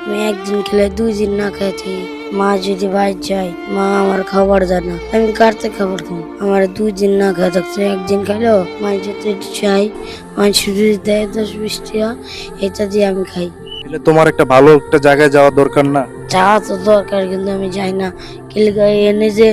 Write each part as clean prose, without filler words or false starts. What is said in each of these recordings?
আমি একদিন খেলে 2 দিন না খেয়ে থাকি। মা যদি বাইরে যায়, মা আমার খাবার দেয় না, আমি কারতে খাবার খাবো? আমার 2 দিন না খেয়ে থাকছে, একদিন খেলেও মা যদি চাই, মা যদি দেয় 10-20 টাকা, এটা দিয়ে আমি খাই। তাহলে তোমার একটা ভালো একটা জায়গায় যাওয়া দরকার না? যাওয়া তো দরকার, কিন্তু আমি যাই না। কিলিকা এনে যে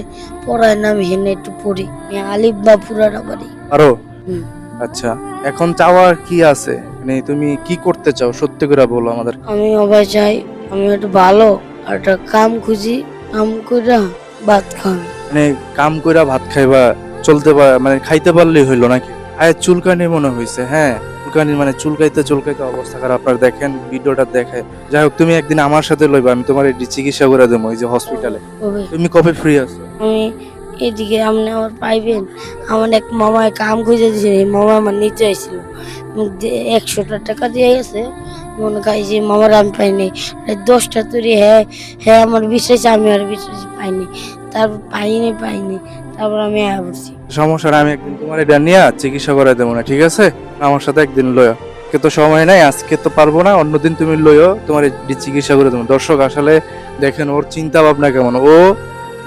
পড়ায় না, আমি হেনে একটু পড়ি, আমি আলিফ বা পুরাটা পারি। আরো হুম। আচ্ছা, এখন চাওয়ার কি আছে? মানে তুমি কি করতে চাও সত্যি করে বলো আমাদের। আমি অবাই চাই, আমি একটু ভালো একটা কাম খুঁজি, কাম কইরা ভাত খাওয়াই। মানে কাম কইরা ভাত খাইবা, চলতে মানে খাইতে পারলেই হইলো নাকি? আয় চুলকানি মনে হইছে, হ্যাঁ চুলকানি, মানে চুলকাইতে চুলকাইতে অবস্থা খারাপ। আপনার দেখেন ভিডিওটা দেখে। যাই হোক, তুমি একদিন আমার সাথে লইবা, আমি তোমার এটি চিকিৎসা করে দেবো এই যে হসপিটালে। কবে? তুমি কবে ফ্রি আছো? আমি এদিকে আপনি আমার পাইবেন। আমার এক মামায় কাম খুঁজে দিয়েছে, এই মামা আমার নিতে আসছিল, 100টা টাকা দিয়ে গেছে। মনে করি যে মামার আমি পাইনি, 10টা তৈরি। হ্যাঁ হ্যাঁ, আমার বিশ্বাস, আমি আর বিশ্বাস পাইনি। তারপর পাইনি, তারপর আমি বলছি। সমস্যা নাই, আমি একদিন তোমার এটা নিয়ে চিকিৎসা করে দেবো না, ঠিক আছে? আমার সাথে একদিন লইও। আজকে তো সময় নাই, আজকে তো পারবো না, অন্যদিন তুমি লইও, তোমার এটি চিকিৎসা করে দেবো। দর্শক আসলে দেখেন ওর চিন্তা ভাবনা কেমন। ও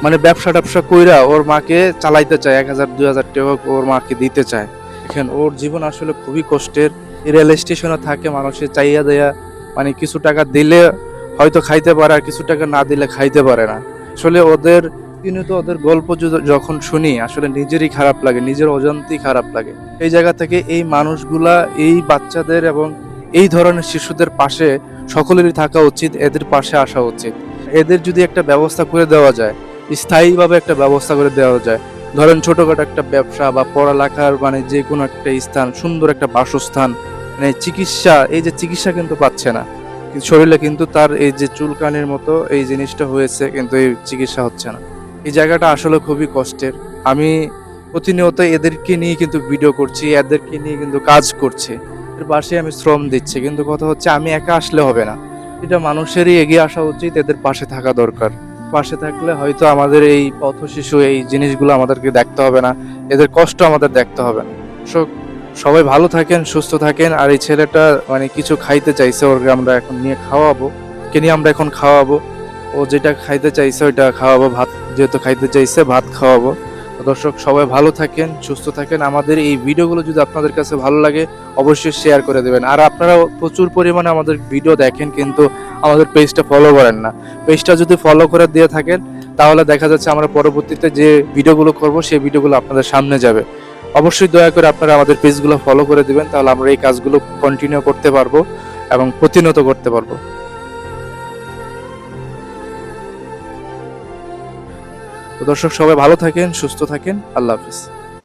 মানে ব্যবসা ট্যাবসা কইরা ওর মাকে চালাইতে চায়, 1000-2000 টাকা ওর মাকে দিতে চায়। দেখেন ওর জীবন আসলে খুবই কষ্টের। এই রেল স্টেশনে থাকে, মানুষের চাইয়া দেয়া, মানে কিছু টাকা দিলে হয়তো খাইতে পারে, আর কিছু টাকা না দিলে খাইতে পারে না। আসলে ওদের ওদের গল্প যখন শুনি আসলে নিজেরই খারাপ লাগে, নিজের অজান্তেই খারাপ লাগে। এই জায়গা থেকে এই মানুষগুলা, এই বাচ্চাদের এবং এই ধরনের শিশুদের পাশে সকলেরই থাকা উচিত, এদের পাশে আসা উচিত। এদের যদি একটা ব্যবস্থা করে দেওয়া যায়, স্থায়ীভাবে একটা ব্যবস্থা করে দেওয়া যায়, ধরেন ছোটখাটো একটা ব্যবসা বা পড়ালেখার মানে যে কোনো একটা স্থান, সুন্দর একটা বাসস্থান, মানে চিকিৎসা, এই যে চিকিৎসা কিন্তু পাচ্ছে না শরীরে, কিন্তু তার এই যে চুলকানির মতো এই জিনিসটা হয়েছে, কিন্তু এই চিকিৎসা হচ্ছে না। এই জায়গাটা আসলে খুবই কষ্টের। আমি প্রতিনিয়ত এদেরকে নিয়ে কিন্তু ভিডিও করছি, এদেরকে নিয়ে কিন্তু কাজ করছি, এর পাশে আমি শ্রম দিচ্ছি, কিন্তু কথা হচ্ছে আমি একা আসলে হবে না। এটা মানুষেরই এগিয়ে আসা উচিত, এদের পাশে থাকা দরকার। পাশে থাকলে হয়তো আমাদের এই পথ শিশু এই জিনিসগুলো আমাদেরকে দেখতে হবে না, এদের কষ্ট আমাদের দেখতে হবে না। সবাই ভালো থাকেন, সুস্থ থাকেন। আর এই ছেলেটা মানে কিছু খাইতে চাইছে, ওকে আমরা এখন নিয়ে খাওয়াবো, কে নিয়ে আমরা এখন খাওয়াবো। ও যেটা খাইতে চাইছে ওইটা খাওয়াবো, ভাত যেহেতু খাইতে চাইছে ভাত খাওয়াবো। তো দর্শক সবাই ভালো থাকেন, সুস্থ থাকেন। আমাদের এই ভিডিওগুলো যদি আপনাদের কাছে ভালো লাগে অবশ্যই শেয়ার করে দেবেন। আর আপনারা প্রচুর পরিমাণে আমাদের ভিডিও দেখেন, কিন্তু আমাদের পেজটা ফলো করেন না। পেজটা যদি ফলো করে দিয়ে থাকেন তাহলে দেখা যাচ্ছে আমরা পরবর্তীতে যে ভিডিওগুলো করব সেই ভিডিওগুলো আপনাদের সামনে যাবে। অবশ্যই দয়া করে আপনারা আমাদের পেজগুলো ফলো করে দিবেন, তাহলে আমরা এই কাজগুলো কন্টিনিউ করতে পারবো এবং প্রতিনিয়ত করতে পারবো। তো দর্শক সবাই ভালো থাকেন, সুস্থ থাকেন। আল্লাহ হাফিজ।